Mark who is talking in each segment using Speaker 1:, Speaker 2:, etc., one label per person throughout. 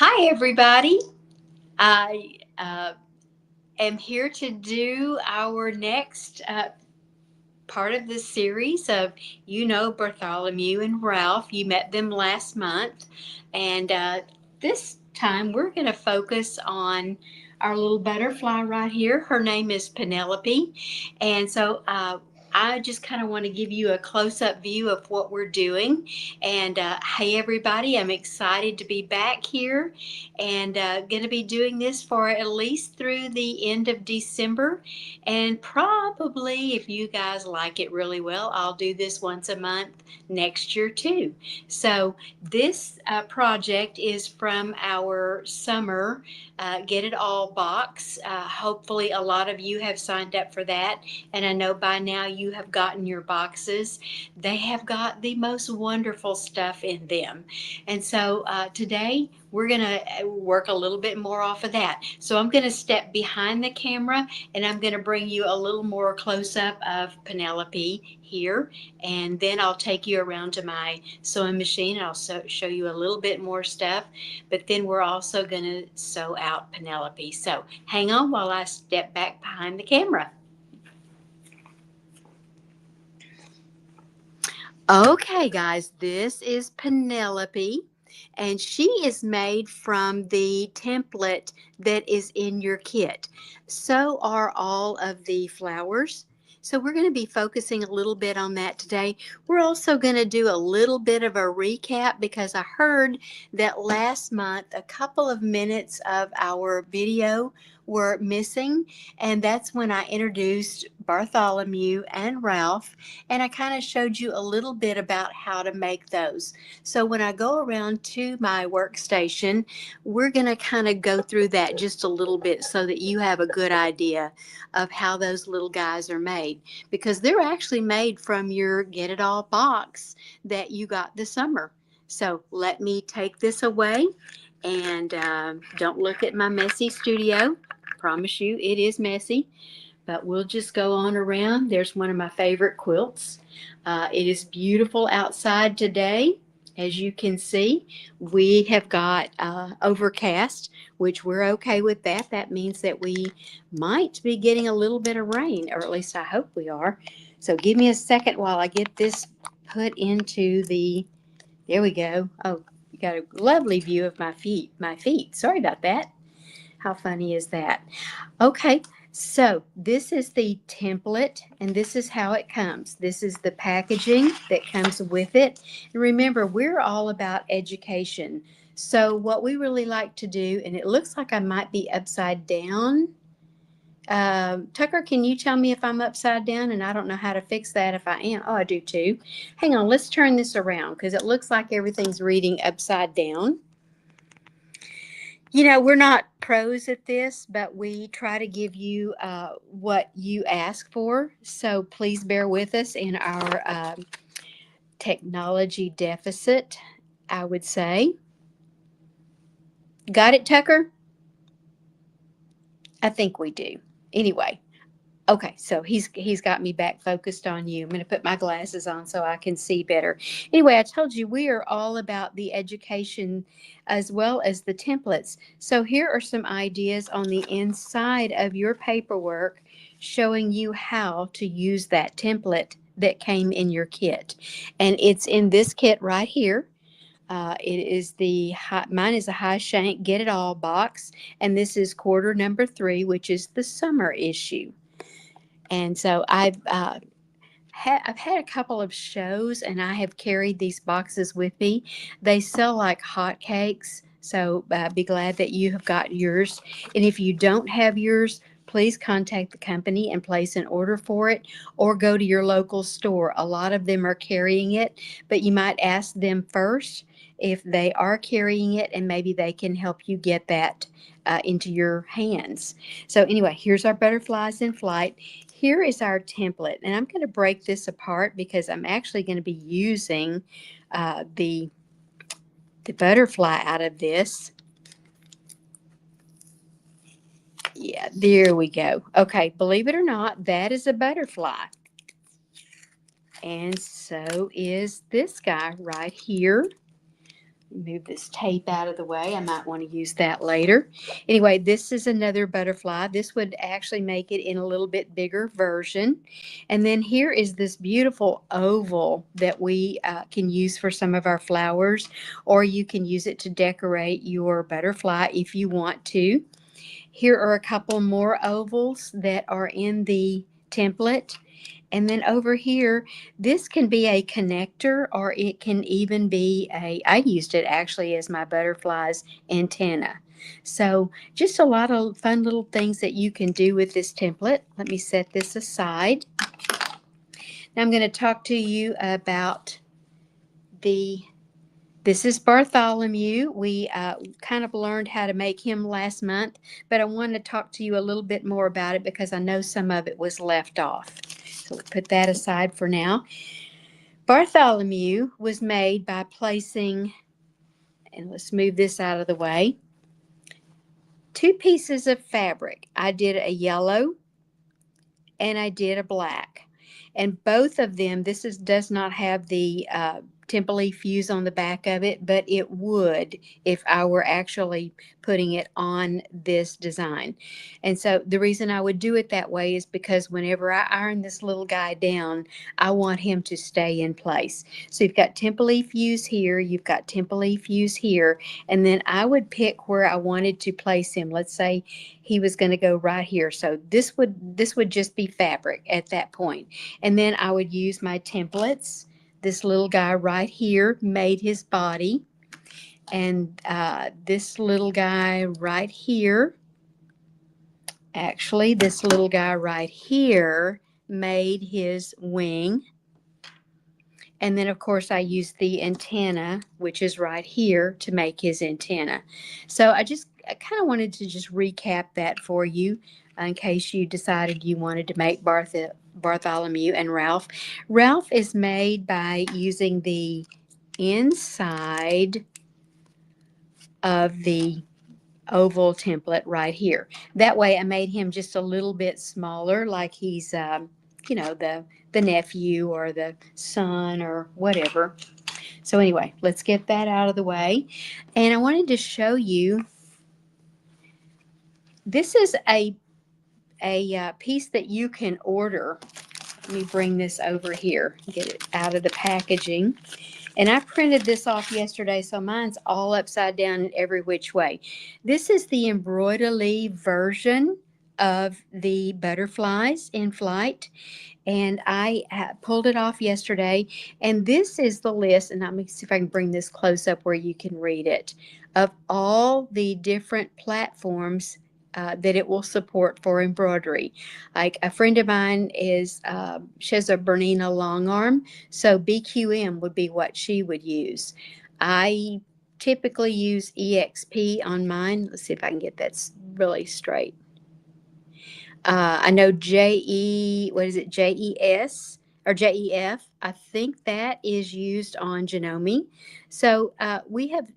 Speaker 1: Hi, everybody. I am here to do our next part of this series of, Bartholomew and Ralph. You met them last month. And this time we're going to focus on our little butterfly right here. Her name is Penelope. And so I just kind of want to give you a close up view of what we're doing. And hey, everybody, I'm excited to be back here and going to be doing this for at least through the end of December. And probably, if you guys like it really well, I'll do this once a month next year too. So, this project is from our summer Get It All box. Hopefully, a lot of you have signed up for that. And I know by now you have gotten your boxes. They have got the most wonderful stuff in them. And so, today, we're going to work a little bit more off of that. So, I'm going to step behind the camera and I'm going to bring you a little more close up of Penelope here, and then I'll take you around to my sewing machine and I'll show you a little bit more stuff, but then we're also going to sew out Penelope. So hang on while I step back behind the camera. Okay, guys, this is Penelope, and she is made from the template that is in your kit. So are all of the flowers. So we're going to be focusing a little bit on that today. We're also going to do a little bit of a recap because I heard that last month a couple of minutes of our video were missing, and that's when I introduced Bartholomew and Ralph, and I kind of showed you a little bit about how to make those. So when I go around to my workstation, we're going to kind of go through that just a little bit so that you have a good idea of how those little guys are made, because they're actually made from your Get It All box that you got this summer. So let me take this away, and don't look at my messy studio. I promise you it is messy, but we'll just go on around. There's one of my favorite quilts. It is beautiful outside today. As you can see, we have got overcast, which we're okay with that. That means that we might be getting a little bit of rain, or at least I hope we are. So give me a second while I get this put into the, there we go. Oh, you got a lovely view of my feet. My feet. Sorry about that. How funny is that? Okay, so this is the template, and this is how it comes. This is the packaging that comes with it. And remember, we're all about education. So what we really like to do, and it looks like I might be upside down. Tucker, can you tell me if I'm upside down? And I don't know how to fix that if I am. Oh, I do too. Hang on, let's turn this around because it looks like everything's reading upside down. We're not pros at this, but we try to give you what you ask for. So please bear with us in our technology deficit, I would say. Got it, Tucker? I think we do. Anyway, okay, so he's got me back focused on you. I'm going to put my glasses on so I can see better. Anyway, I told you we are all about the education as well as the templates. So here are some ideas on the inside of your paperwork showing you how to use that template that came in your kit. And it's in this kit right here. It is mine is a high shank Get It All box, and this is quarter number 3, which is the summer issue. And so I've had a couple of shows, and I have carried these boxes with me. They sell like hotcakes, so be glad that you have got yours. And if you don't have yours, please contact the company and place an order for it, or go to your local store. A lot of them are carrying it, but you might ask them first if they are carrying it, and maybe they can help you get that into your hands. So anyway, here's our butterflies in flight. Here is our template, and I'm going to break this apart because I'm actually going to be using the butterfly out of this. Yeah, there we go. Okay, believe it or not, that is a butterfly. And so is this guy right here. Move this tape out of the way. I might want to use that later. Anyway, this is another butterfly. This would actually make it in a little bit bigger version. And then here is this beautiful oval that we can use for some of our flowers, or you can use it to decorate your butterfly if you want to. Here are a couple more ovals that are in the template. And then over here, this can be a connector, or it can even be I used it actually as my butterfly's antenna. So just a lot of fun little things that you can do with this template. Let me set this aside. Now I'm going to talk to you about this is Bartholomew. We kind of learned how to make him last month, but I want to talk to you a little bit more about it because I know some of it was left off. So we'll put that aside for now. Bartholomew was made by placing, and let's move this out of the way, 2 pieces of fabric. I did a yellow and I did a black. And both of them, does not have the TempLee fuse on the back of it, but it would if I were actually putting it on this design. And so the reason I would do it that way is because whenever I iron this little guy down, I want him to stay in place. So you've got TempLee fuse here, you've got TempLee fuse here, and then I would pick where I wanted to place him. Let's say he was going to go right here. So this would just be fabric at that point. And then I would use my templates. This little guy right here made his body. And this little guy right here, actually this little guy right here made his wing. And then, of course, I used the antenna, which is right here, to make his antenna. So I kind of wanted to just recap that for you in case you decided you wanted to make Bartholomew and Ralph. Ralph is made by using the inside of the oval template right here. That way I made him just a little bit smaller, like he's the nephew or the son or whatever. So anyway, let's get that out of the way. And I wanted to show you, this is a piece that you can order. Let me bring this over here, get it out of the packaging. And I printed this off yesterday, so mine's all upside down and every which way. This is the embroidery version of the butterflies in flight. And I pulled it off yesterday. And this is the list, and let me see if I can bring this close up where you can read it, of all the different platforms that it will support for embroidery. Like a friend of mine she has a Bernina long arm, so BQM would be what she would use. I typically use EXP on mine. Let's see if I can get that really straight. I know JES or JEF. I think that is used on Janome. So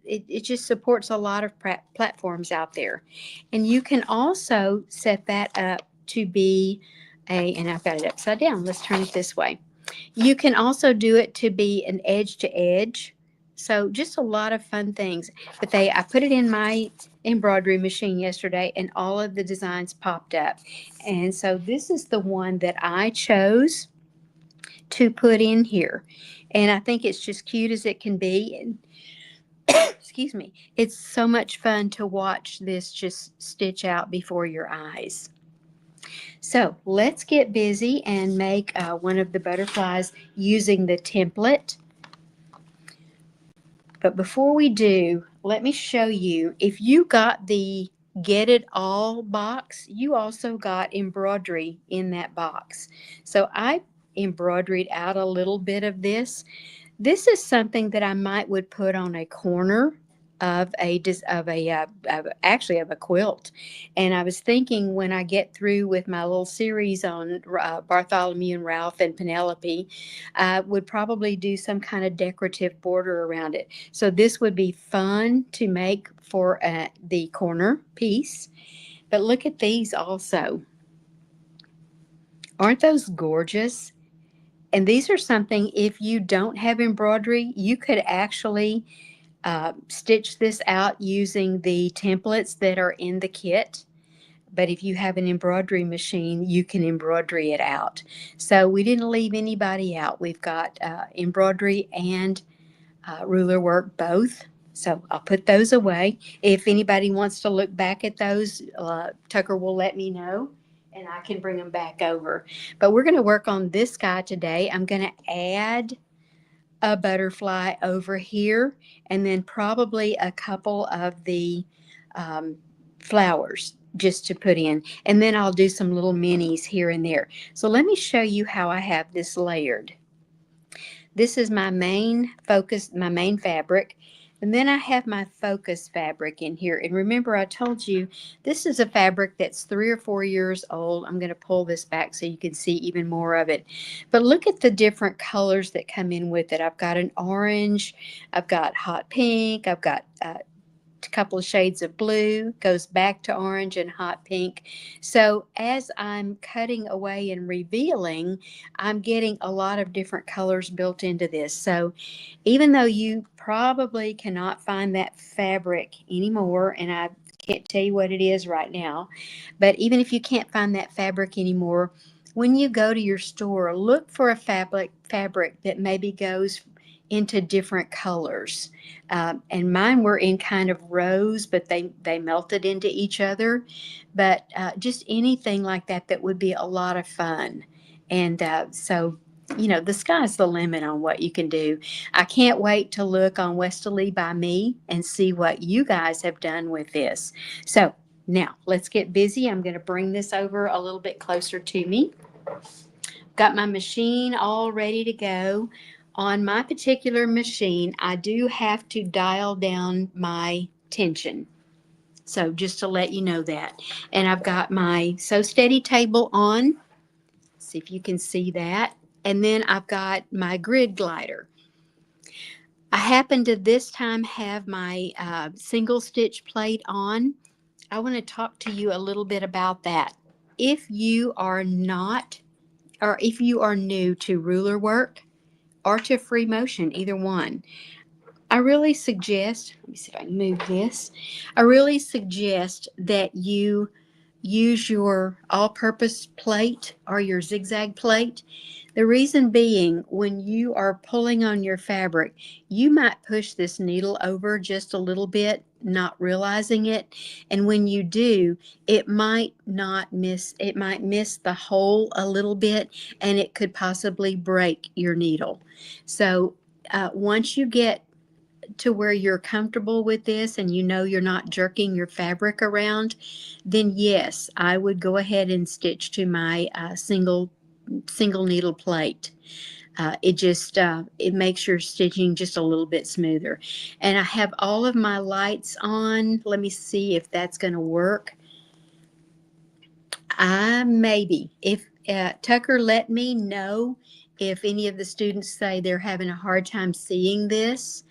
Speaker 1: it just supports a lot of platforms out there. And you can also set that up to be and I've got it upside down. Let's turn it this way. You can also do it to be an edge to edge. So just a lot of fun things. But I put it in my embroidery machine yesterday and all of the designs popped up. And so this is the one that I chose to put in here. And I think it's just cute as it can be. And excuse me, it's so much fun to watch this just stitch out before your eyes. So let's get busy and make one of the butterflies using the template. But before we do, let me show you, if you got the Get It All box, you also got embroidery in that box. So I embroidered out a little bit of this. This is something that I would put on a corner of actually of a quilt. And I was thinking, when I get through with my little series on Bartholomew and Ralph and Penelope, I would probably do some kind of decorative border around it. So this would be fun to make for the corner piece. But look at these also. Aren't those gorgeous? And these are something, if you don't have embroidery, you could actually stitch this out using the templates that are in the kit. But if you have an embroidery machine, you can embroidery it out. So we didn't leave anybody out. We've got embroidery and ruler work both. So I'll put those away. If anybody wants to look back at those, Tucker will let me know and I can bring them back over. But we're going to work on this guy today. I'm going to add a butterfly over here and then probably a couple of the um, flowers just to put in. And then I'll do some little minis here and there. So let me show you how I have this layered. This is my main focus, my main fabric. And then I have my focus fabric in here. And remember, I told you this is a fabric that's 3 or 4 years old. I'm going to pull this back so you can see even more of it. But look at the different colors that come in with it. I've got an orange, I've got hot pink, I've got a couple of shades of blue, goes back to orange and hot pink. So as I'm cutting away and revealing, I'm getting a lot of different colors built into this. So even though you probably cannot find that fabric anymore, and I can't tell you what it is right now, but even if you can't find that fabric anymore, when you go to your store, look for a fabric that maybe goes into different colors. And mine were in kind of rows, but they melted into each other. But just anything like that that would be a lot of fun. And so, you know, the sky's the limit on what you can do. I can't wait to look on Westerly by me and see what you guys have done with this. So now let's get busy. I'm going to bring this over a little bit closer to me. Got my machine all ready to go. On my particular machine, I do have to dial down my tension. So just to let you know that. And I've got my Sew Steady table on. See if you can see that. And then I've got my grid glider. I happen to this time have my single stitch plate on. I want to talk to you a little bit about that. If you are not, or if you are new to ruler work or to free motion, either one, I really suggest, let me see if I can move this. I really suggest that you use your all-purpose plate or your zigzag plate. The reason being, when you are pulling on your fabric, you might push this needle over just a little bit, not realizing it. And when you do, it might miss the hole a little bit, and it could possibly break your needle. So once you get to where you're comfortable with this and you know you're not jerking your fabric around, then yes, I would go ahead and stitch to my single needle plate. It makes your stitching just a little bit smoother. And I have all of my lights on. Let me see if that's going to work. Maybe if Tucker, let me know if any of the students say they're having a hard time seeing this,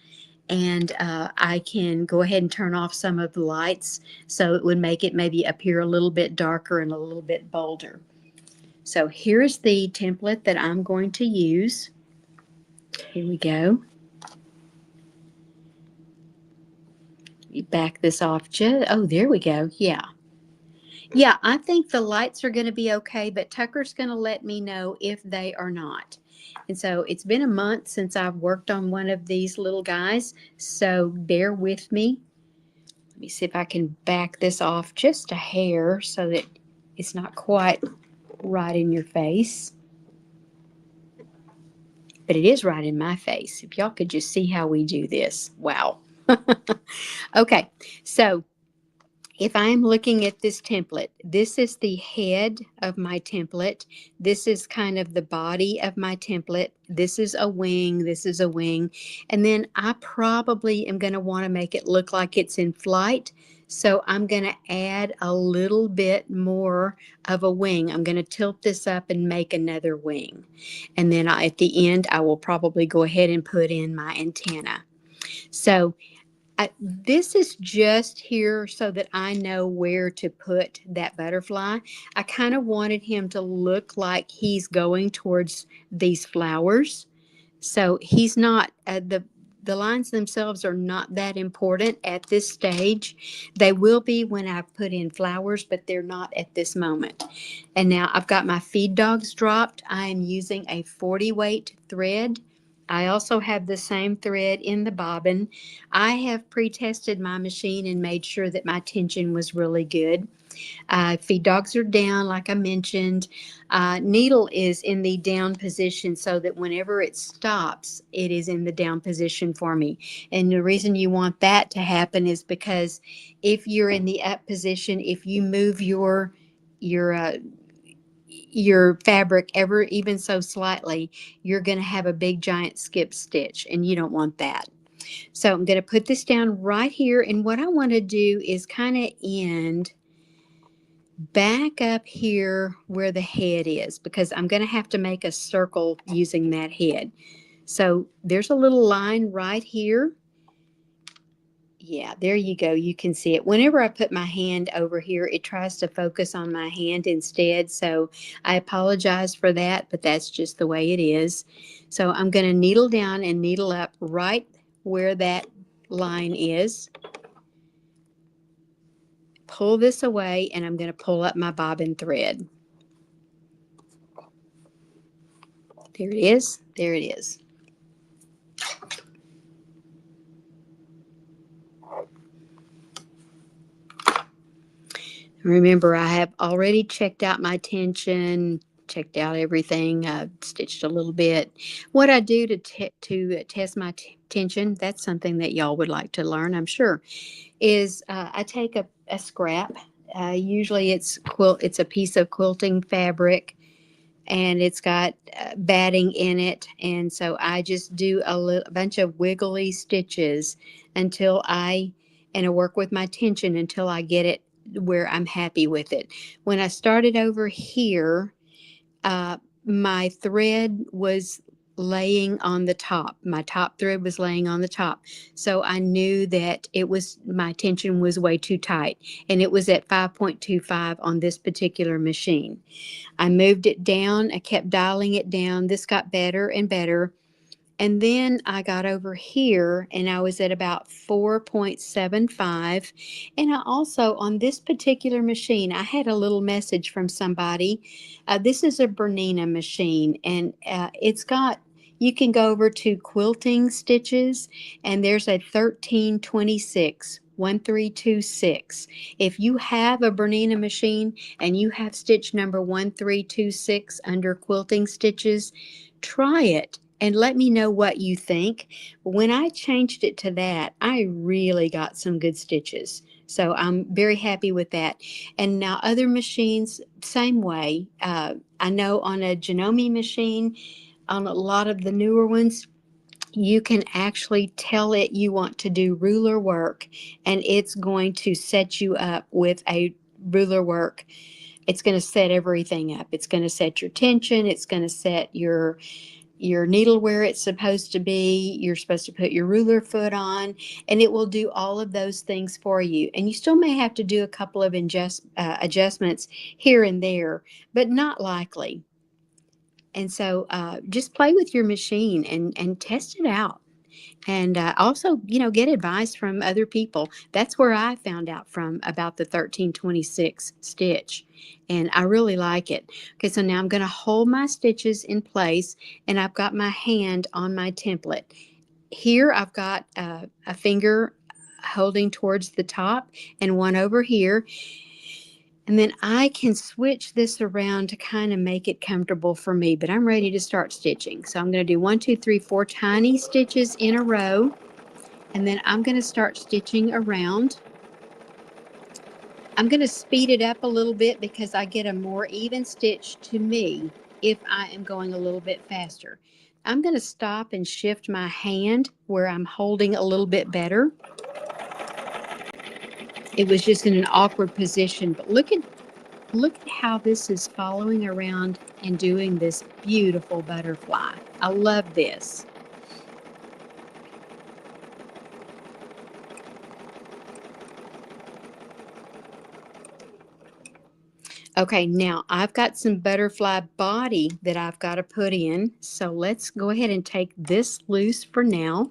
Speaker 1: and I can go ahead and turn off some of the lights so it would make it maybe appear a little bit darker and a little bit bolder. So here's the template that I'm going to use. Here we go. You back this off oh, there we go. Yeah. Yeah, I think the lights are going to be okay, but Tucker's going to let me know if they are not. And so it's been a month since I've worked on one of these little guys, so bear with me. Let me see if I can back this off just a hair so that it's not quite right in your face. But it is right in my face. If y'all could just see how we do this. Wow. Okay, so if I'm looking at this template, this is the head of my template. This is kind of the body of my template. This is a wing. This is a wing. And then I probably am going to want to make it look like it's in flight. So I'm going to add a little bit more of a wing. I'm going to tilt this up and make another wing. And then at the end, I will probably go ahead and put in my antenna. So this is just here so that I know where to put that butterfly. I kind of wanted him to look like he's going towards these flowers. So he's not, the lines themselves are not that important at this stage. They will be when I put in flowers, but they're not at this moment. And now I've got my feed dogs dropped. I am using a 40 weight thread. I also have the same thread in the bobbin. I have pre-tested my machine and made sure that my tension was really good. Feed dogs are down, like I mentioned. Needle is in the down position so that whenever it stops, it is in the down position for me. And the reason you want that to happen is because if you're in the up position, if you move your uh, your fabric ever even so slightly, you're going to have a big giant skip stitch, and you don't want that. So I'm going to put this down right here, and what I want to do is kind of end back up here where the head is, because I'm going to have to make a circle using that head. So there's a little line right here. Yeah, there you go. You can see it. Whenever I put my hand over here, it tries to focus on my hand instead. So I apologize for that, but that's just the way it is. So I'm going to needle down and needle up right where that line is. Pull this away, and I'm going to pull up my bobbin thread. There it is. There it is. Remember, I have already checked out my tension, checked out everything, stitched a little bit. What I do to test my tension, that's something that y'all would like to learn, I'm sure, is I take a scrap. Usually it's a piece of quilting fabric, and it's got batting in it. And so I just do a bunch of wiggly stitches and I work with my tension until I get it where I'm happy with it. When I started over here, uh, my thread was laying on the top. My top thread was laying on the top. So I knew that my tension was way too tight, and it was at 5.25 on this particular machine. I moved it down. I kept dialing it down. This got better and better. And then I got over here and I was at about 4.75. And I also, on this particular machine, I had a little message from somebody. This is a Bernina machine, and you can go over to quilting stitches, and there's a 1326. 1326. If you have a Bernina machine and you have stitch number 1326 under quilting stitches, try it and let me know what you think. When I changed it to that, I really got some good stitches. So I'm very happy with that. And now other machines, same way. I know on a Janome machine, on a lot of the newer ones, you can actually tell it you want to do ruler work, and it's going to set you up with a ruler work. It's going to set everything up. It's going to set your tension. It's going to set your needle where it's supposed to be. You're supposed to put your ruler foot on, and it will do all of those things for you. And you still may have to do a couple of adjustments here and there, but not likely. And so just play with your machine and test it out. And also, get advice from other people. That's where I found out from about the 1326 stitch. And I really like it. Okay, so now I'm going to hold my stitches in place, and I've got my hand on my template. Here I've got a finger holding towards the top and one over here. And then I can switch this around to kind of make it comfortable for me, but I'm ready to start stitching. So I'm going to do 1, 2, 3, 4 tiny stitches in a row, and then I'm going to start stitching around. I'm going to speed it up a little bit because I get a more even stitch to me if I am going a little bit faster. I'm going to stop and shift my hand where I'm holding a little bit better. It was just in an awkward position, but look at how this is following around and doing this beautiful butterfly. I love this. Okay, now I've got some butterfly body that I've got to put in. So let's go ahead and take this loose for now.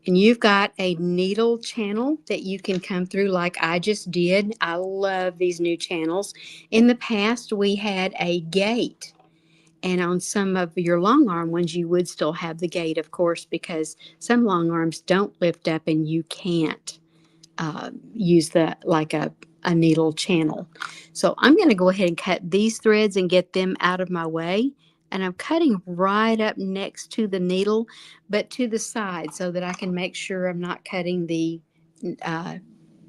Speaker 1: And you've got a needle channel that you can come through like I just did. I love these new channels. In the past, we had a gate. And on some of your long arm ones, you would still have the gate, of course, because some long arms don't lift up and you can't use the like a needle channel. So I'm going to go ahead and cut these threads and get them out of my way. And I'm cutting right up next to the needle, but to the side so that I can make sure I'm not cutting the uh,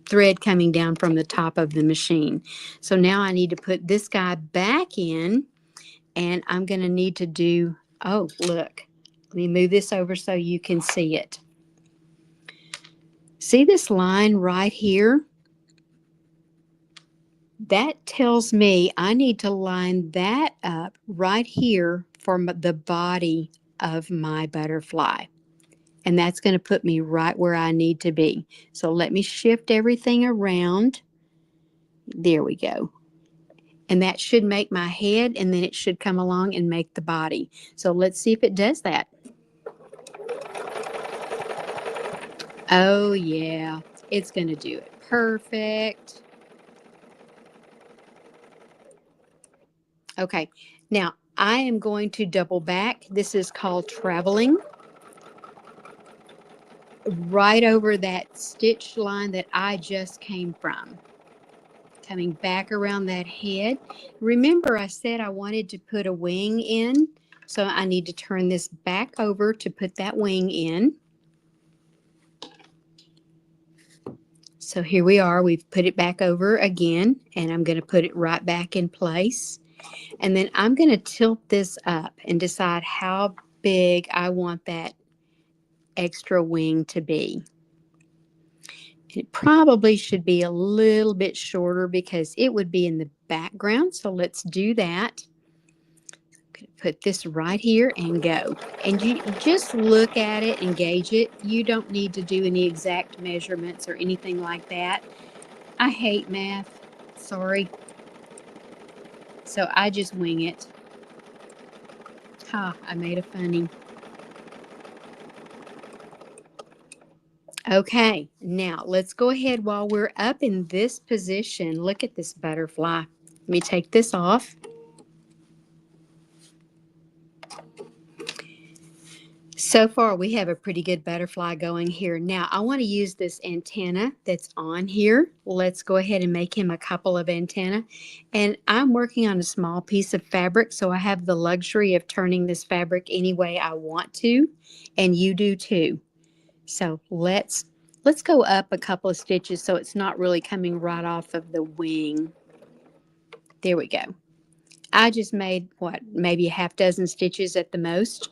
Speaker 1: thread coming down from the top of the machine. So now I need to put this guy back in, and I'm going to need to do, oh, look, let me move this over so you can see it. See this line right here? That tells me I need to line that up right here for the body of my butterfly. And that's going to put me right where I need to be. So let me shift everything around. There we go. And that should make my head, and then it should come along and make the body. So let's see if it does that. Oh yeah, it's going to do it perfect. Okay, now I am going to double back. This is called traveling. Right over that stitch line that I just came from. Coming back around that head. Remember I said I wanted to put a wing in, so I need to turn this back over to put that wing in. So here we are, we've put it back over again, and I'm going to put it right back in place. And then I'm going to tilt this up and decide how big I want that extra wing to be. It probably should be a little bit shorter because it would be in the background. So let's do that. Put this right here and go. And you just look at it and gauge it. You don't need to do any exact measurements or anything like that. I hate math. Sorry. So I just wing it. Ha, I made a funny. Okay, now let's go ahead while we're up in this position. Look at this butterfly. Let me take this off. So far, we have a pretty good butterfly going here. Now, I want to use this antenna that's on here. Let's go ahead and make him a couple of antennae. And I'm working on a small piece of fabric, so I have the luxury of turning this fabric any way I want to, and you do too. So let's go up a couple of stitches so it's not really coming right off of the wing. There we go. I just made, what, maybe a half dozen stitches at the most.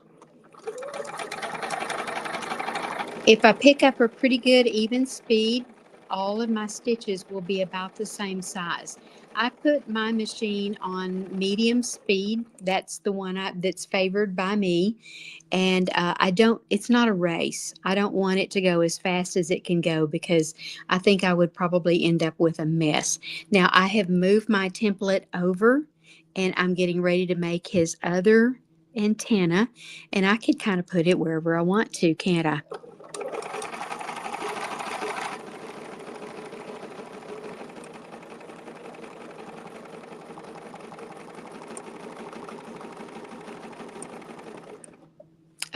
Speaker 1: If I pick up a pretty good even speed, all of my stitches will be about the same size. I put my machine on medium speed. That's the one that's favored by me. And it's not a race. I don't want it to go as fast as it can go because I think I would probably end up with a mess. Now I have moved my template over and I'm getting ready to make his other antenna, and I could kind of put it wherever I want to, can't I?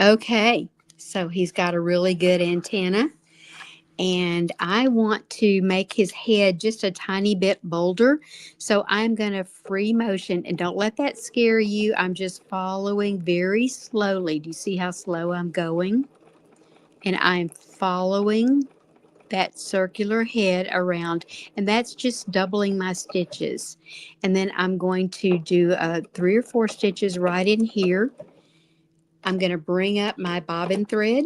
Speaker 1: Okay, so he's got a really good antenna, and I want to make his head just a tiny bit bolder. So I'm going to free motion, and don't let that scare you. I'm just following very slowly. Do you see how slow I'm going? And I'm following that circular head around, and that's just doubling my stitches. And then I'm going to do 3 or 4 stitches right in here. I'm going to bring up my bobbin thread,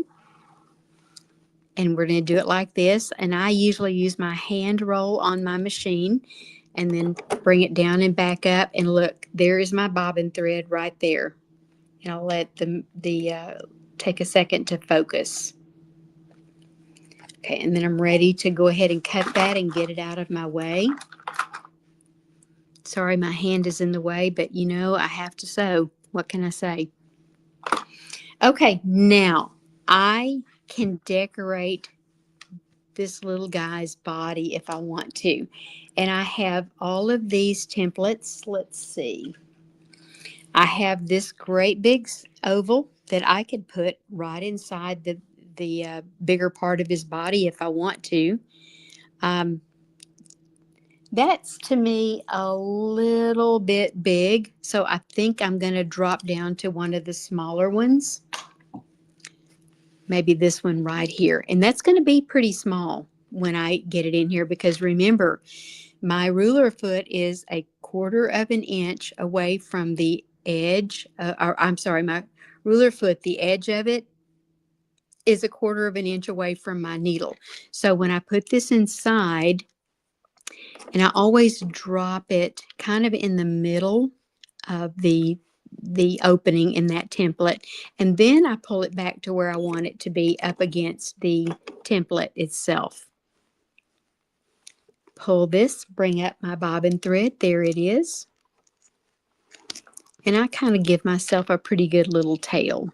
Speaker 1: and we're going to do it like this. And I usually use my hand roll on my machine and then bring it down and back up. And look, there is my bobbin thread right there. And I'll let take a second to focus. Okay, and then I'm ready to go ahead and cut that and get it out of my way. Sorry, my hand is in the way, but I have to sew. What can I say? Okay, now I can decorate this little guy's body if I want to. And I have all of these templates. Let's see. I have this great big oval that I could put right inside the bigger part of his body if I want to. Um, that's to me a little bit big, so I think I'm going to drop down to one of the smaller ones. Maybe this one right here. And that's going to be pretty small when I get it in here because remember, my ruler foot is a quarter of an inch away from the edge, or I'm sorry, my ruler foot, the edge of it is a quarter of an inch away from my needle. So when I put this inside, and I always drop it kind of in the middle of the opening in that template, and then I pull it back to where I want it to be up against the template itself. Pull this, bring up my bobbin thread. There it is. And I kind of give myself a pretty good little tail.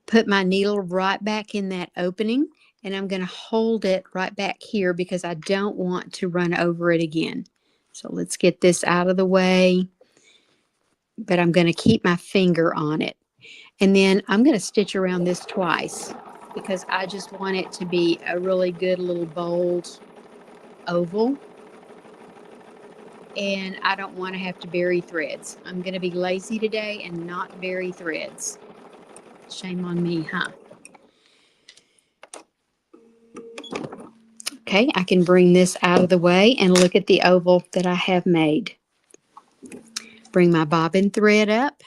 Speaker 1: Put my needle right back in that opening, and I'm going to hold it right back here because I don't want to run over it again. So let's get this out of the way, but I'm going to keep my finger on it. And then I'm going to stitch around this twice because I just want it to be a really good little bold oval. And I don't want to have to bury threads. I'm going to be lazy today and not bury threads. Shame on me, huh? Okay, I can bring this out of the way and look at the oval that I have made. Bring my bobbin thread up.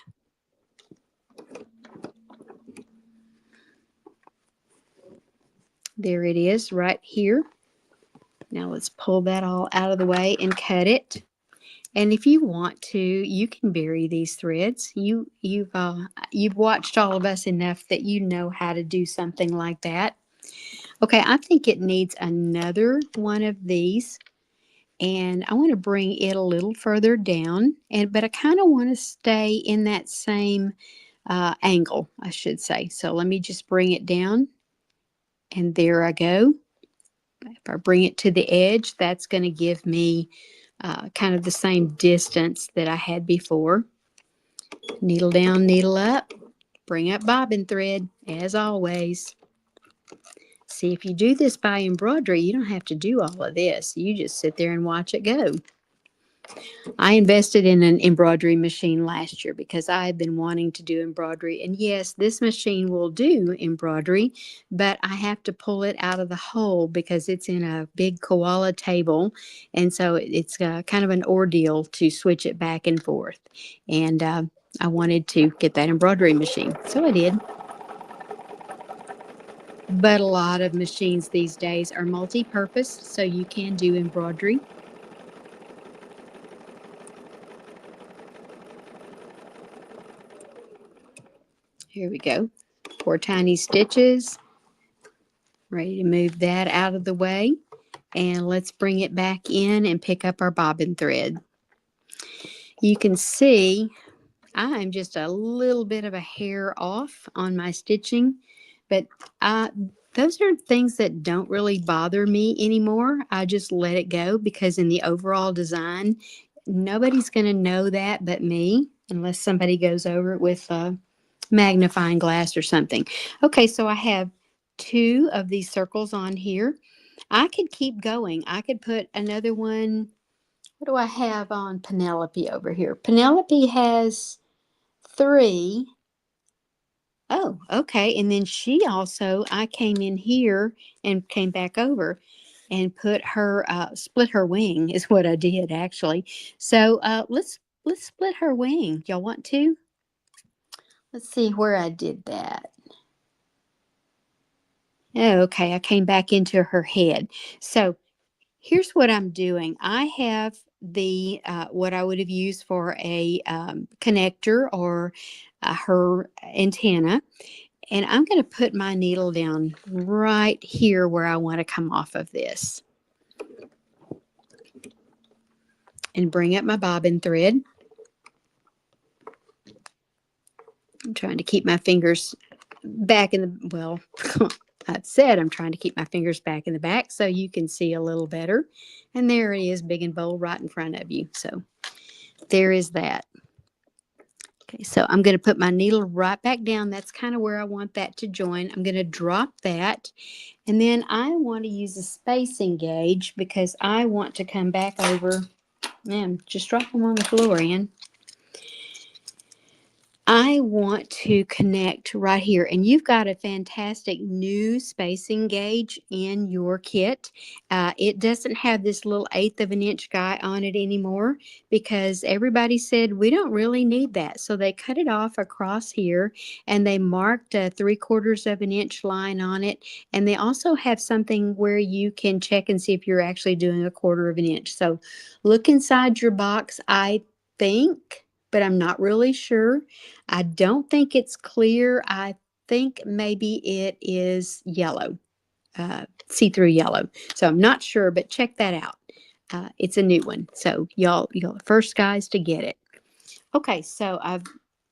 Speaker 1: There it is right here. Now let's pull that all out of the way and cut it. And if you want to, you can bury these threads. You've watched all of us enough that you know how to do something like that. Okay, I think it needs another one of these, and I want to bring it a little further down. But I kind of want to stay in that same angle, I should say. So let me just bring it down, and there I go. If I bring it to the edge, that's going to give me kind of the same distance that I had before. Needle down, needle up, bring up bobbin thread, as always. See, if you do this by embroidery, you don't have to do all of this. You just sit there and watch it go. I invested in an embroidery machine last year because I had been wanting to do embroidery. And yes, this machine will do embroidery, but I have to pull it out of the hole because it's in a big koala table. And so it's kind of an ordeal to switch it back and forth. And I wanted to get that embroidery machine. So I did. But a lot of machines these days are multi-purpose, so you can do embroidery. Here we go. 4 tiny stitches. Ready to move that out of the way. And let's bring it back in and pick up our bobbin thread. You can see I'm just a little bit of a hair off on my stitching, but those are things that don't really bother me anymore. I just let it go because in the overall design, nobody's going to know that but me unless somebody goes over it with a magnifying glass or something. Okay, so I have 2 of these circles on here. I could keep going. I could put another one. What do I have on Penelope over here? Penelope has 3. Oh, okay. And then she also, I came in here and came back over and put her, split her wing is what I did actually. So let's split her wing. Y'all want to? Let's see where I did that. Oh, okay. I came back into her head. So here's what I'm doing. I have the what I would have used for a connector or her antenna. And I'm going to put my needle down right here where I want to come off of this. And bring up my bobbin thread. I'm trying to keep my fingers back in the, well, said, I'm trying to keep my fingers back in the back so you can see a little better. And there it is, big and bold, right in front of you. So there is that. Okay, so I'm going to put my needle right back down. That's kind of where I want that to join. I'm going to drop that. And then I want to use a spacing gauge because I want to come back over and just drop them on the floor, in. I want to connect right here, and you've got a fantastic new spacing gauge in your kit. It doesn't have this little 1/8 of an inch guy on it anymore because everybody said we don't really need that. So they cut it off across here and they marked a 3/4 of an inch line on it. And they also have something where you can check and see if you're actually doing 1/4 of an inch. So look inside your box, I think, but I'm not really sure. I don't think it's clear. I think maybe it is yellow, see-through yellow. So I'm not sure, but check that out. It's a new one. So y'all the first guys to get it. Okay, so I've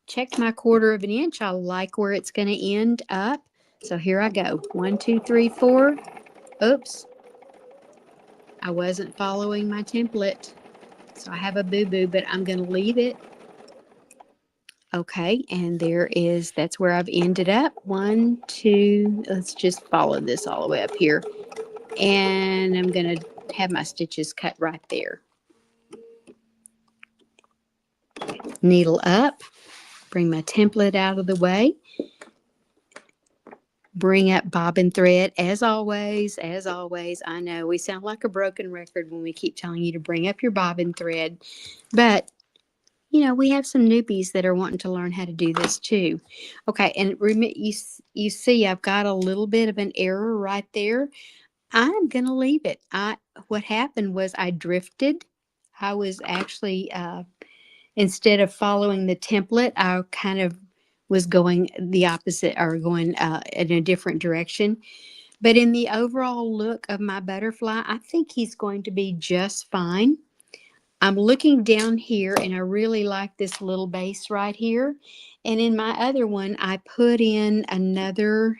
Speaker 1: checked my 1/4 of an inch. I like where it's going to end up. So here I go. 1, 2, 3, 4. Oops. I wasn't following my template. So I have a boo-boo, but I'm going to leave it. Okay, and that's where I've ended up. 1, 2, let's just follow this all the way up here. And I'm going to have my stitches cut right there. Needle up, bring my template out of the way. Bring up bobbin thread, as always, I know we sound like a broken record when we keep telling you to bring up your bobbin thread, but we have some newbies that are wanting to learn how to do this too. Okay, and you see I've got a little bit of an error right there. I'm going to leave it. What happened was I drifted. I was actually, instead of following the template, I kind of was going the opposite, or going in a different direction. But in the overall look of my butterfly, I think he's going to be just fine. I'm looking down here and I really like this little base right here. And in my other one, I put in another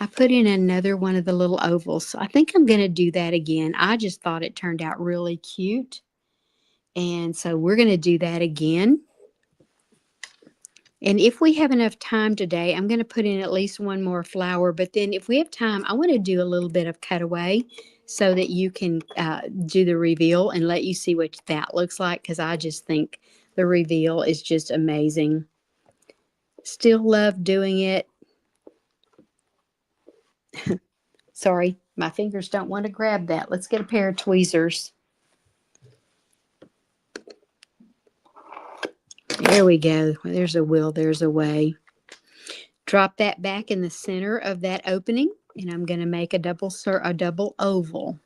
Speaker 1: one of the little ovals. So I think I'm going to do that again. I just thought it turned out really cute. And so we're going to do that again. And if we have enough time today, I'm going to put in at least one more flower. But then if we have time, I want to do a little bit of cutaway so that you can do the reveal and let you see what that looks like, because I just think the reveal is just amazing. Still love doing it. Sorry, my fingers don't want to grab that. Let's get a pair of tweezers. There we go. There's a will, there's a way. Drop that back in the center of that opening, and I'm going to make a double oval.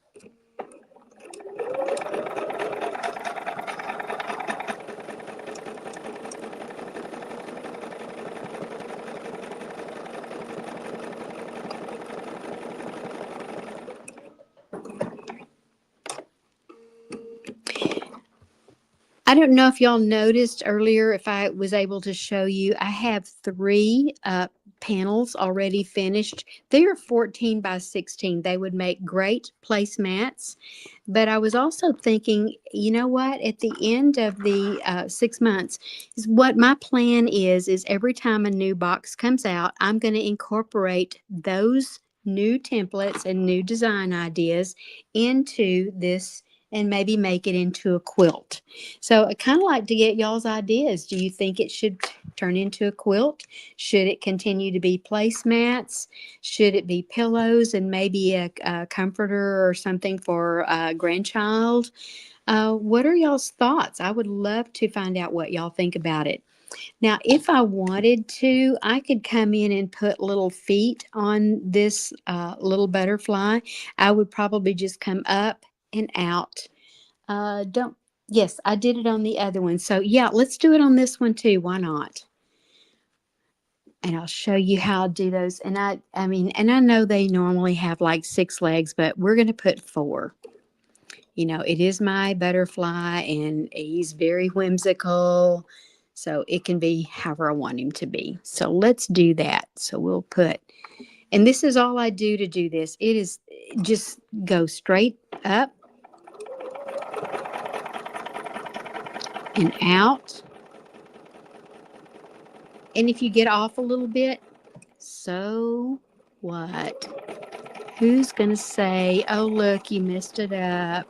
Speaker 1: I don't know if y'all noticed earlier, if I was able to show you, I have 3 panels already finished. They are 14 by 16. They would make great placemats. But I was also thinking, you know what, at the end of the 6 months, is what my plan is every time a new box comes out, I'm going to incorporate those new templates and new design ideas into this and maybe make it into a quilt. So I kind of like to get y'all's ideas. Do you think it should turn into a quilt? Should it continue to be placemats? Should it be pillows and maybe a comforter or something for a grandchild? What are y'all's thoughts? I would love to find out what y'all think about it. Now, if I wanted to, I could come in and put little feet on this little butterfly. I would probably just come up and out. Yes, I did it on the other one. So yeah, let's do it on this one too. Why not? And I'll show you how to do those. And I know they normally have like 6 legs, but we're going to put 4. It is my butterfly and he's very whimsical. So it can be however I want him to be. So let's do that. So we'll put And this is all I do to do this. It is just go straight up and out. And if you get off a little bit, so what? Who's going to say, oh, look, you messed it up?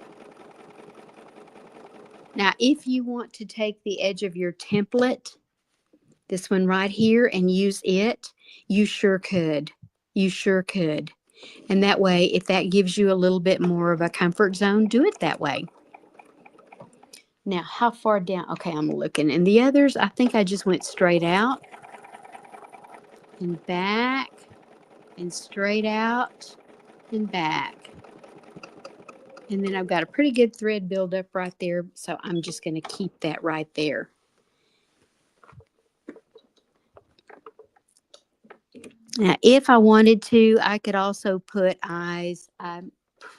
Speaker 1: Now, if you want to take the edge of your template, this one right here, and use it, you sure could. You sure could. And that way, if that gives you a little bit more of a comfort zone, do it that way. Now, how far down? Okay, I'm looking. And the others, I think I just went straight out and back and straight out and back. And then I've got a pretty good thread buildup right there, so I'm just going to keep that right there. Now, if I wanted to, I could also put eyes. I'm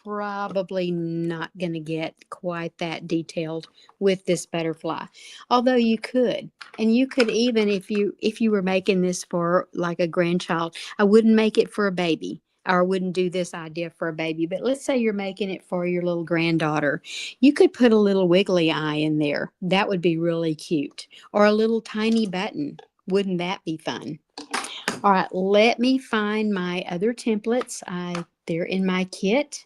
Speaker 1: probably not going to get quite that detailed with this butterfly, although you could. And you could even, if you were making this for like a grandchild, I wouldn't make it for a baby. Or I wouldn't do this idea for a baby, but let's say you're making it for your little granddaughter. You could put a little wiggly eye in there. That would be really cute. Or a little tiny button. Wouldn't that be fun? All right, let me find my other templates. They're in my kit.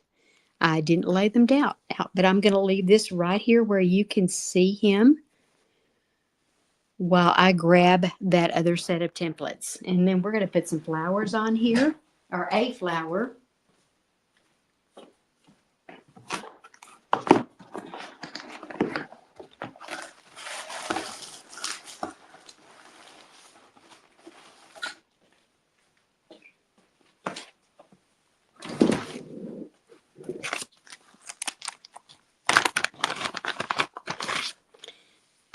Speaker 1: I didn't lay them down, but I'm going to leave this right here where you can see him while I grab that other set of templates. And then we're going to put some flowers on here, or a flower.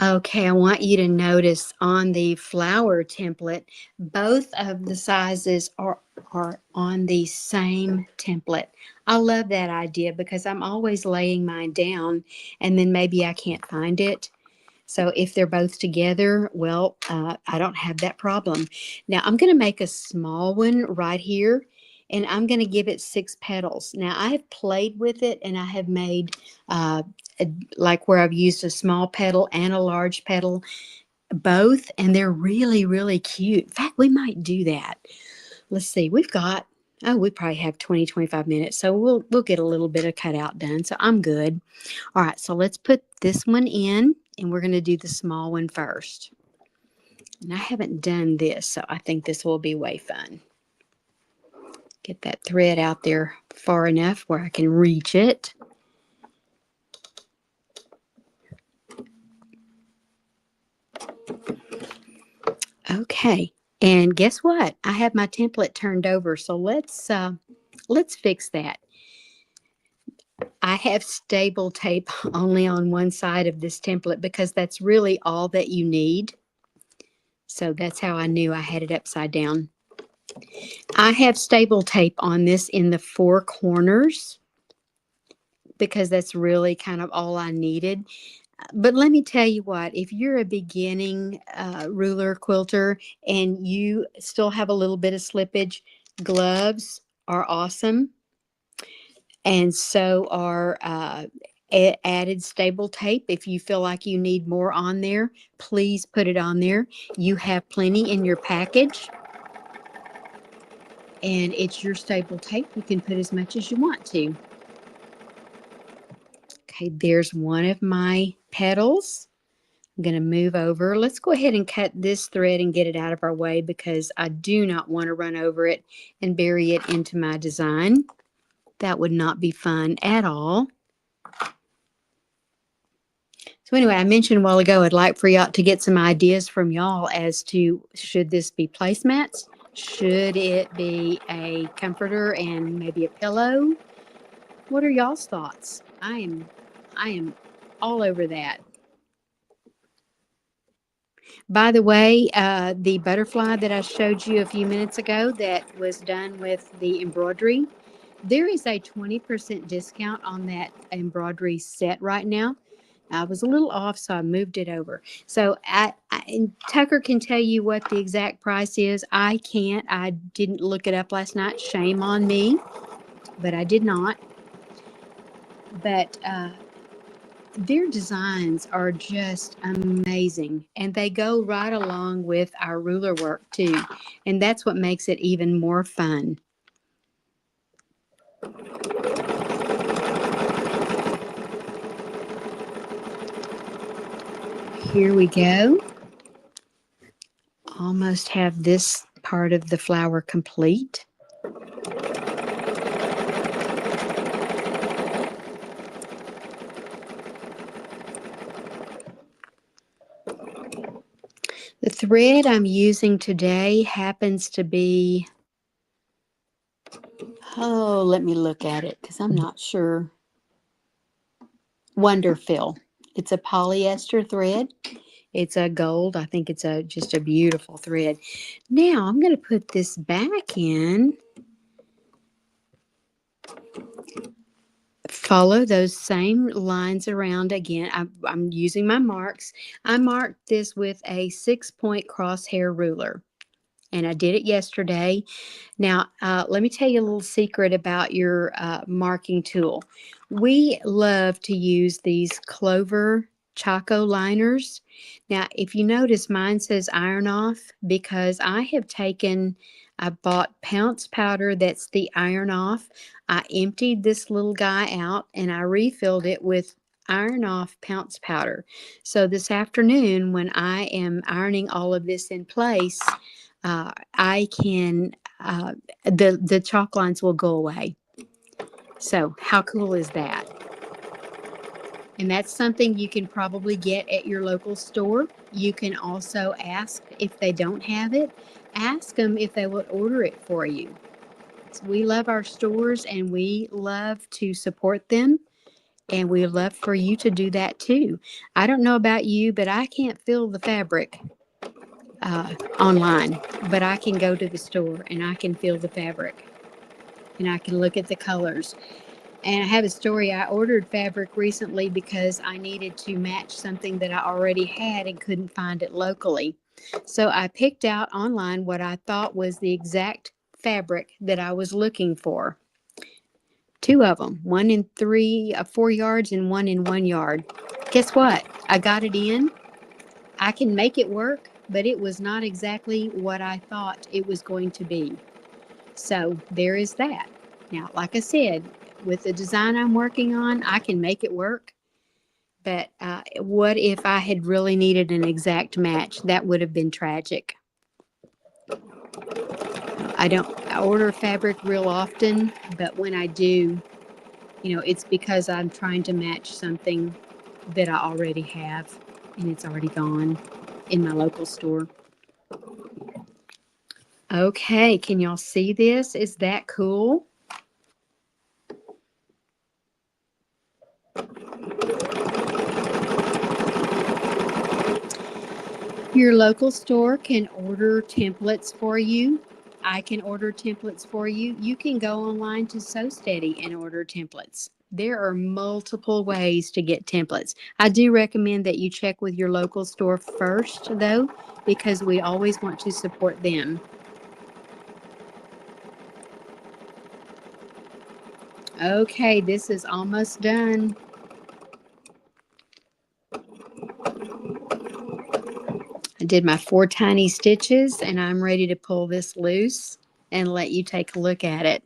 Speaker 1: Okay, I want you to notice on the flower template, both of the sizes are on the same template. I love that idea because I'm always laying mine down and then maybe I can't find it. So if they're both together, well, I don't have that problem. Now I'm going to make a small one right here and I'm going to give it 6 petals. Now I have played with it and I have made like where I've used a small petal and a large petal, both, and they're really, really cute. In fact, we might do that. Let's see, we probably have 20, 25 minutes, so we'll get a little bit of cutout done, so I'm good. All right, so let's put this one in, and we're going to do the small one first. And I haven't done this, so I think this will be way fun. Get that thread out there far enough where I can reach it. Okay, and guess what? I have my template turned over, so let's fix that. I have stable tape only on one side of this template because that's really all that you need. So that's how I knew I had it upside down. I have stable tape on this in the 4 corners because that's really kind of all I needed. But let me tell you what, if you're a beginning ruler quilter and you still have a little bit of slippage, gloves are awesome. And so are added stable tape. If you feel like you need more on there, please put it on there. You have plenty in your package. And it's your stable tape. You can put as much as you want to. Okay, there's one of my petals. I'm going to move over. Let's go ahead and cut this thread and get it out of our way because I do not want to run over it and bury it into my design. That would not be fun at all. So anyway, I mentioned a while ago I'd like for y'all to get some ideas from y'all as to should this be placemats? Should it be a comforter and maybe a pillow? What are y'all's thoughts? I am all over that. By the way, the butterfly that I showed you a few minutes ago that was done with the embroidery, there is a 20% discount on that embroidery set right now. I was a little off, so I moved it over. So and Tucker can tell you what the exact price is. I can't. I didn't look it up last night. Shame on me, but I did not. But their designs are just amazing, and they go right along with our ruler work too, and that's what makes it even more fun. Here we go. Almost have this part of the flower complete. The thread I'm using today happens to be, oh, let me look at it because I'm not sure. Wonderfill. It's a polyester thread. It's a gold. I think it's just a beautiful thread. Now I'm going to put this back in. Follow those same lines around again. I'm using my marks. I marked this with a 6-point crosshair ruler, and I did it yesterday. Now, let me tell you a little secret about your marking tool. We love to use these Clover Choco liners. Now, if you notice, mine says iron off because I bought Pounce powder that's the iron off. I emptied this little guy out and I refilled it with iron off Pounce powder. So this afternoon, when I am ironing all of this in place, I can the chalk lines will go away. So how cool is that? And that's something you can probably get at your local store. You can also ask if they don't have it. Ask them if they will order it for you. So we love our stores and we love to support them. And we love for you to do that too. I don't know about you, but I can't feel the fabric online. But I can go to the store and I can feel the fabric. And I can look at the colors. And I have a story. I ordered fabric recently because I needed to match something that I already had and couldn't find it locally. So I picked out online what I thought was the exact fabric that I was looking for. Two of them, one in 4 yards and one in 1 yard. Guess what? I got it in. I can make it work, but it was not exactly what I thought it was going to be. So there is that. Now, like I said, with the design I'm working on, I can make it work. But what if I had really needed an exact match? That would have been tragic. I don't order fabric real often, but when I do, it's because I'm trying to match something that I already have and it's already gone in my local store. Okay, can y'all see this? Is that cool? Your local store can order templates for you. I can order templates for you. You can go online to Sew Steady and order templates. There are multiple ways to get templates. I do recommend that you check with your local store first, though, because we always want to support them. Okay, this is almost done. I did my 4 tiny stitches and I'm ready to pull this loose and let you take a look at it.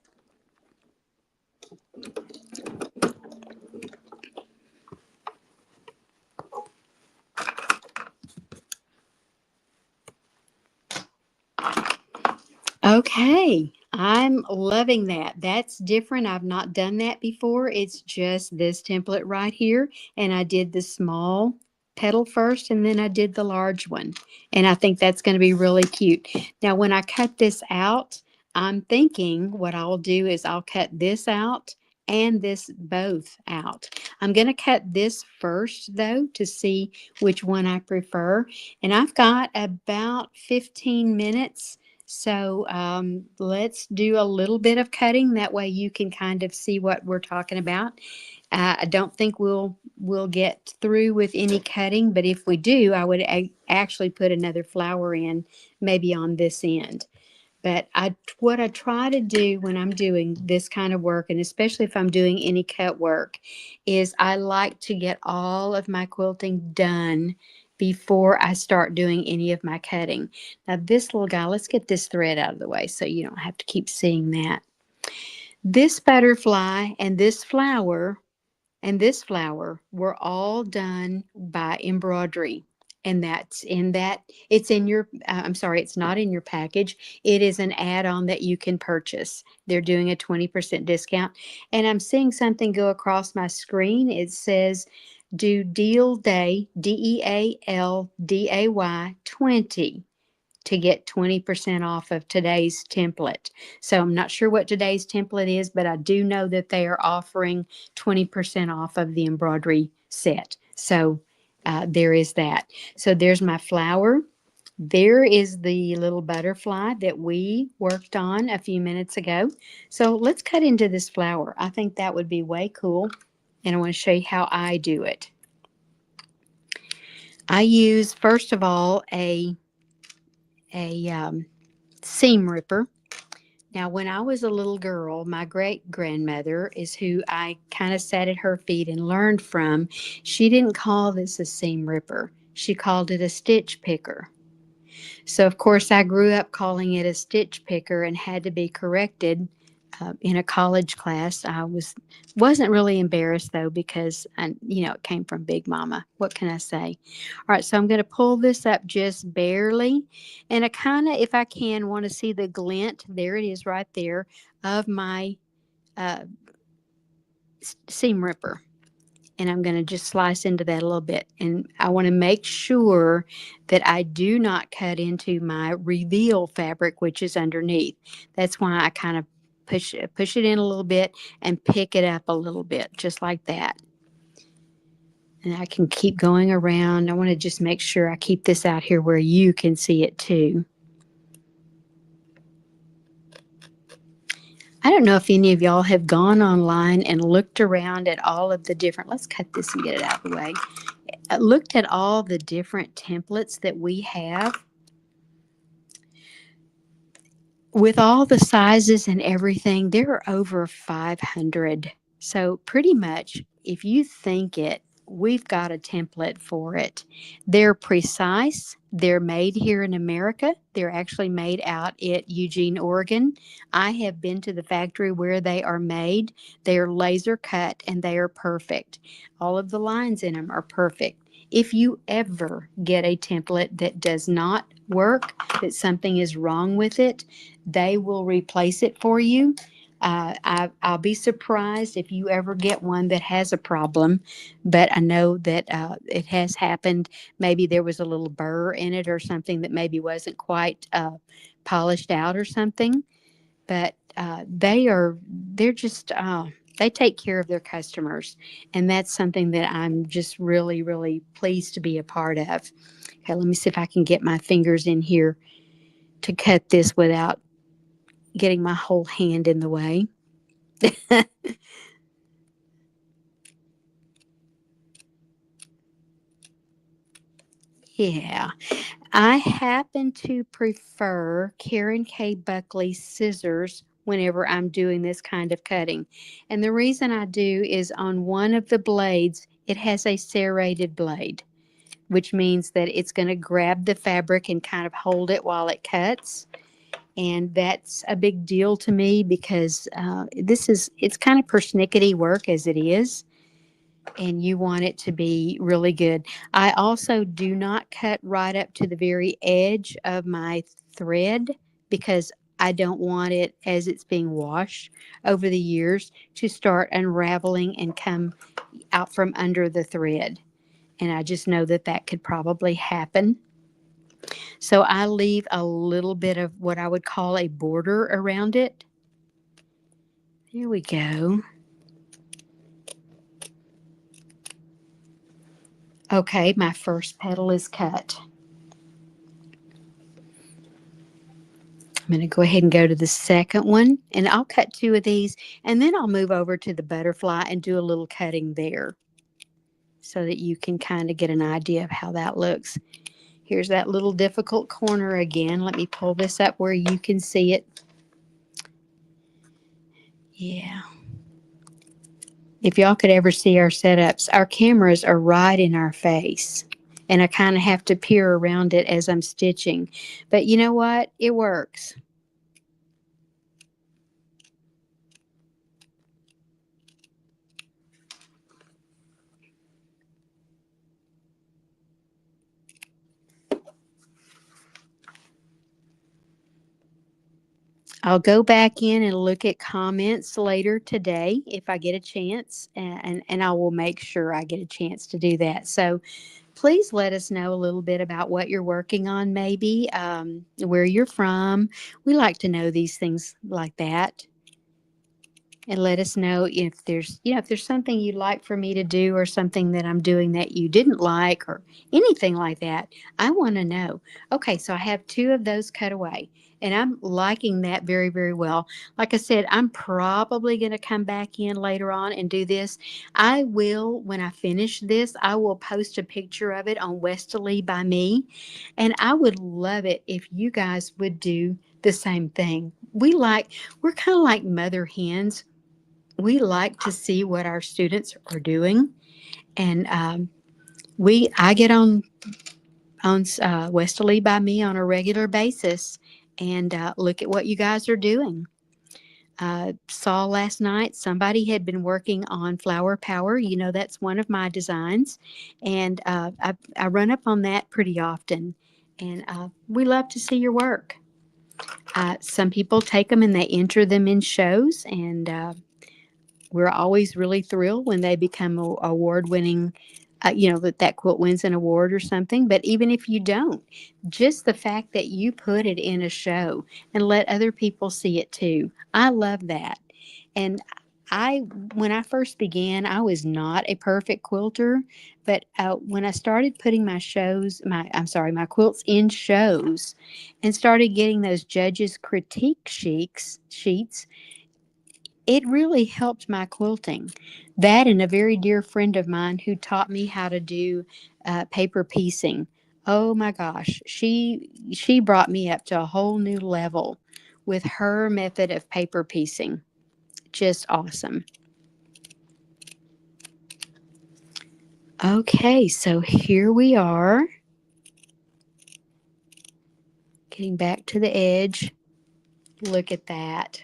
Speaker 1: Okay, I'm loving that. That's different. I've not done that before. It's just this template right here. And I did the small petal first and then I did the large one. And I think that's going to be really cute. Now, when I cut this out, I'm thinking what I'll do is I'll cut this out and this both out. I'm going to cut this first though to see which one I prefer. And I've got about 15 minutes. So let's do a little bit of cutting. That way you can kind of see what we're talking about. I don't think we'll we'll get through with any cutting, but if we do, I would actually put another flower in maybe on this end. But what I try to do when I'm doing this kind of work, and especially if I'm doing any cut work, is I like to get all of my quilting done before I start doing any of my cutting. Now, this little guy, let's get this thread out of the way so you don't have to keep seeing that. This butterfly and this flower were all done by Embroidery. And that's in that, it's in your, I'm sorry, it's not in your package. It is an add on that you can purchase. They're doing a 20% discount. And I'm seeing something go across my screen. It says, do deal day, DEALDAY 20 to get 20% off of today's template. So I'm not sure what today's template is, but I do know that they are offering 20% off of the embroidery set. So there is that. So there's my flower. There is the little butterfly that we worked on a few minutes ago. So let's cut into this flower. I think that would be way cool. And I want to show you how I do it. I use, first of all, a seam ripper. Now, when I was a little girl, my great grandmother is who I kind of sat at her feet and learned from. She didn't call this a seam ripper, she called it a stitch picker. So, of course, I grew up calling it a stitch picker and had to be corrected in a college class. Wasn't really embarrassed though because it came from Big Mama. What can I say? All right, so I'm going to pull this up just barely, and I kind of, if I can, want to see the glint. There it is, right there, of my uh, seam ripper. And I'm going to just slice into that a little bit. And I want to make sure that I do not cut into my reveal fabric, which is underneath. That's why I kind of push it in a little bit and pick it up a little bit, just like that. And I can keep going around. I want to just make sure I keep this out here where you can see it too. I don't know if any of y'all have gone online and looked around at all of the different, let's cut this and get it out of the way. Looked at all the different templates that we have with all the sizes and everything. There are over 500. So pretty much if you think it, we've got a template for it. They're precise. They're made here in America. They're actually made out at Eugene, Oregon. I have been to the factory where they are made. They are laser cut and they are perfect. All of the lines in them are perfect. If you ever get a template that does not work, that something is wrong with it, they will replace it for you. I'll be surprised if you ever get one that has a problem, but I know that it has happened. Maybe there was a little burr in it or something that maybe wasn't quite polished out or something. But they're just they take care of their customers, and that's something that I'm just really, really pleased to be a part of. Okay, let me see if I can get my fingers in here to cut this without getting my whole hand in the way. Yeah, I happen to prefer Karen K. Buckley scissors whenever I'm doing this kind of cutting. And the reason I do is on one of the blades, it has a serrated blade, which means that it's going to grab the fabric and kind of hold it while it cuts. And that's a big deal to me because it's kind of persnickety work as it is, and you want it to be really good. I also do not cut right up to the very edge of my thread because I don't want it, as it's being washed over the years, to start unraveling and come out from under the thread. And I just know that that could probably happen. So I leave a little bit of what I would call a border around it. There we go. Okay, my first petal is cut. I'm going to go ahead and go to the second one, and I'll cut two of these, and then I'll move over to the butterfly and do a little cutting there. so that you can kind of get an idea of how that looks. Here's that little difficult corner again. Let me pull this up where you can see it. Yeah. If y'all could ever see our setups, our cameras are right in our face. And I kind of have to peer around it as I'm stitching. But you know what? It works. I'll go back in and look at comments later today if I get a chance, and I will make sure I get a chance to do that. So please let us know a little bit about what you're working on, maybe where you're from. We like to know these things like that. And let us know if there's, if there's something you'd like for me to do or something that I'm doing that you didn't like or anything like that. I want to know. Okay, so I have two of those cut away and I'm liking that very, very well. Like I said, I'm probably going to come back in later on and do this. I will, when I finish this, I will post a picture of it on Westerly by me. And I would love it if you guys would do the same thing. We're kind of like mother hens. We like to see what our students are doing, and I get on Westerly by me on a regular basis and look at what you guys are doing. Saw last night somebody had been working on flower power. That's one of my designs, and I run up on that pretty often, and we love to see your work. Some people take them and they enter them in shows, and we're always really thrilled when they become award winning, that quilt wins an award or something. But even if you don't, just the fact that you put it in a show and let other people see it too. I love that. And when I first began, I was not a perfect quilter, but when I started putting my quilts in shows and started getting those judges' critique sheets, it really helped my quilting. That and a very dear friend of mine who taught me how to do paper piecing. Oh my gosh, she brought me up to a whole new level with her method of paper piecing. Just awesome. Okay, so here we are, getting back to the edge. Look at that.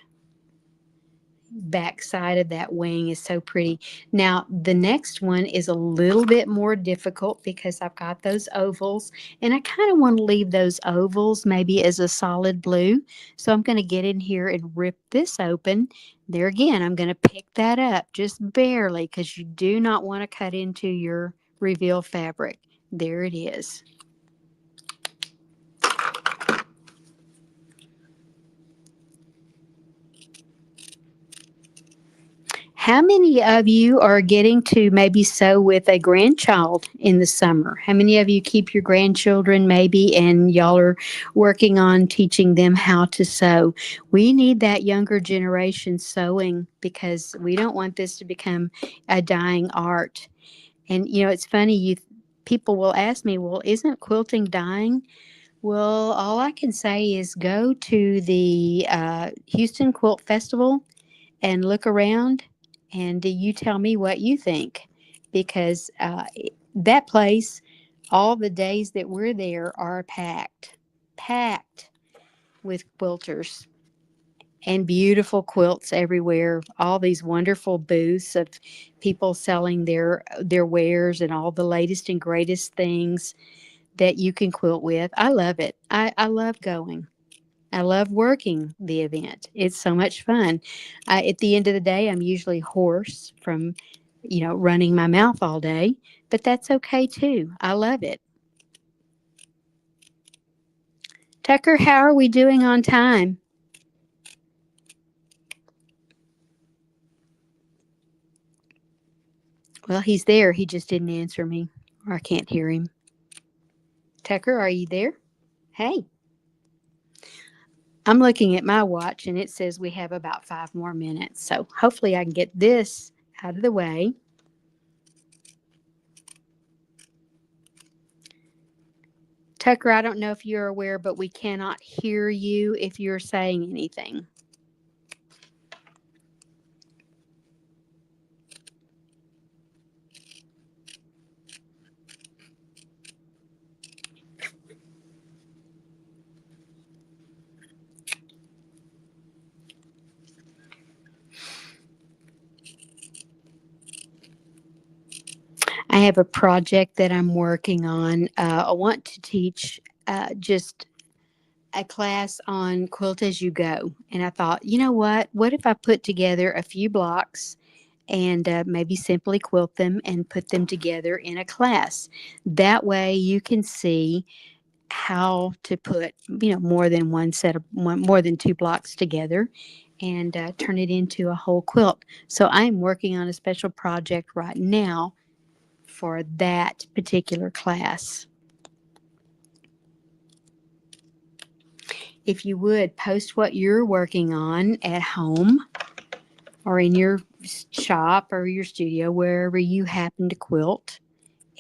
Speaker 1: Backside of that wing is so pretty. Now, the next one is a little bit more difficult because I've got those ovals and I kind of want to leave those ovals maybe as a solid blue. So I'm going to get in here and rip this open. There again, I'm going to pick that up just barely because you do not want to cut into your reveal fabric. There it is. How many of you are getting to maybe sew with a grandchild in the summer? How many of you keep your grandchildren maybe and y'all are working on teaching them how to sew? We need that younger generation sewing because we don't want this to become a dying art. And it's funny, people will ask me, well, isn't quilting dying? Well, all I can say is go to the Houston Quilt Festival and look around and you tell me what you think because that place, all the days that we're there are packed with quilters and beautiful quilts everywhere, all these wonderful booths of people selling their wares and all the latest and greatest things that you can quilt with. I love it. I love going. I love working the event. It's so much fun. At the end of the day, I'm usually hoarse from, running my mouth all day, but that's okay too. I love it. Tucker, how are we doing on time? Well, he's there. He just didn't answer me, or I can't hear him. Tucker, are you there? Hey, I'm looking at my watch and it says we have about 5 more minutes. So hopefully I can get this out of the way. Tucker, I don't know if you're aware, but we cannot hear you if you're saying anything. I have a project that I'm working on. I want to teach just a class on quilt as you go. And I thought, you know what? What if I put together a few blocks and maybe simply quilt them and put them together in a class? That way you can see how to put, more than more than two blocks together and turn it into a whole quilt. So I'm working on a special project right now for that particular class. If you would post what you're working on at home or in your shop or your studio, wherever you happen to quilt,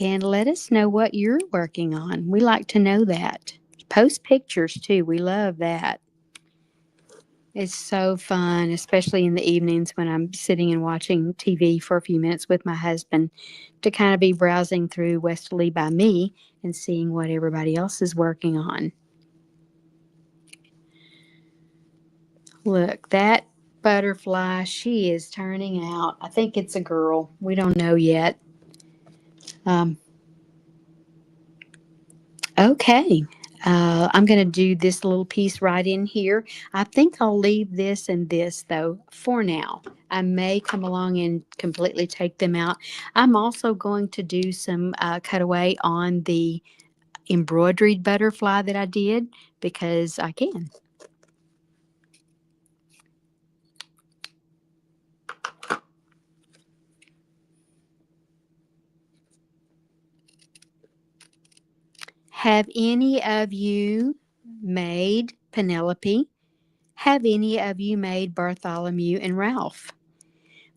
Speaker 1: and let us know what you're working on. We like to know that. Post pictures too. We love that. It's so fun, especially in the evenings when I'm sitting and watching TV for a few minutes with my husband, to kind of be browsing through Westerly by me and seeing what everybody else is working on. Look, that butterfly, she is turning out. I think it's a girl. We don't know yet. Um, okay. I'm going to do this little piece right in here. I think I'll leave this and this, though, for now. I may come along and completely take them out. I'm also going to do some cutaway on the embroidered butterfly that I did because I can. Have any of you made Penelope? Have any of you made Bartholomew and Ralph?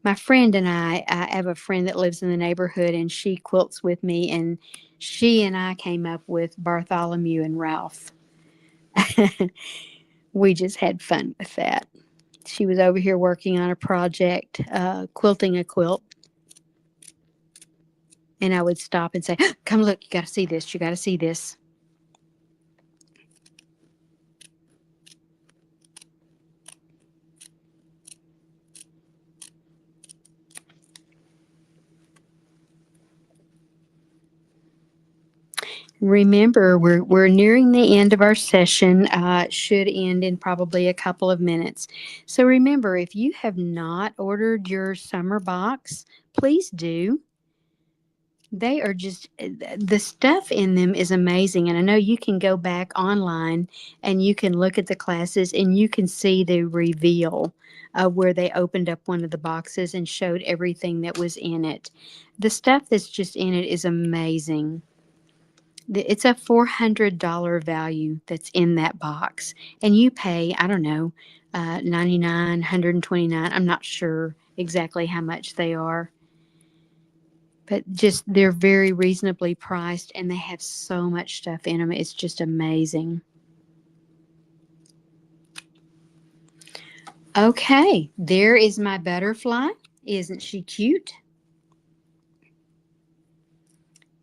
Speaker 1: My friend and I have a friend that lives in the neighborhood and she quilts with me, and she and I came up with Bartholomew and Ralph. We just had fun with that. She was over here working on a project, quilting a quilt. And I would stop and say, come look, you got to see this. You got to see this. Remember, we're nearing the end of our session. It should end in probably a couple of minutes. So remember, if you have not ordered your summer box, please do. They are just, the stuff in them is amazing. And I know you can go back online and you can look at the classes and you can see the reveal where they opened up one of the boxes and showed everything that was in it. The stuff that's just in it is amazing. It's a $400 value that's in that box, and you pay, I don't know, 99, 129. I'm not sure exactly how much they are, but just they're very reasonably priced, and they have so much stuff in them. It's just amazing. Okay, there is my butterfly. Isn't she cute?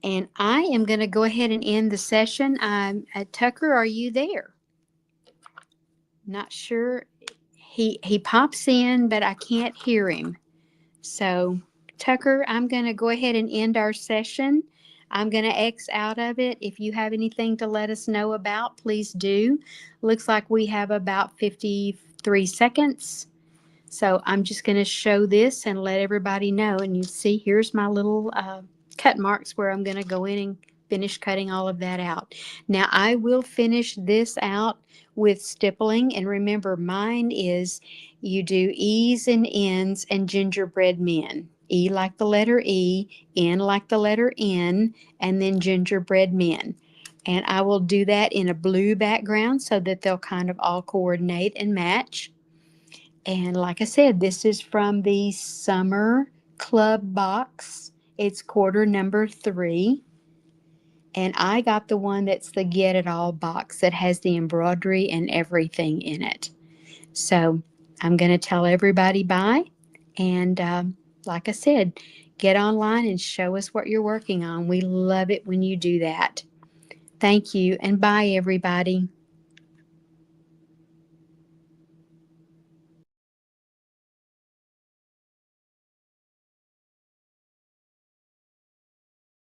Speaker 1: And I am going to go ahead and end the session. Tucker, are you there? Not sure. He pops in, but I can't hear him. So, Tucker, I'm going to go ahead and end our session. I'm going to X out of it. If you have anything to let us know about, please do. Looks like we have about 53 seconds. So I'm just going to show this and let everybody know. And you see, here's my little cut marks where I'm going to go in and finish cutting all of that out. Now I will finish this out with stippling. And remember, mine is you do E's and N's and gingerbread men. E like the letter E, N like the letter N, and then gingerbread men. And I will do that in a blue background so that they'll kind of all coordinate and match. And like I said, this is from the Summer Club box. It's quarter number 3. And I got the one that's the Get It All box that has the embroidery and everything in it. So I'm going to tell everybody bye. And like I said, get online and show us what you're working on. We love it when you do that. Thank you, and bye, everybody.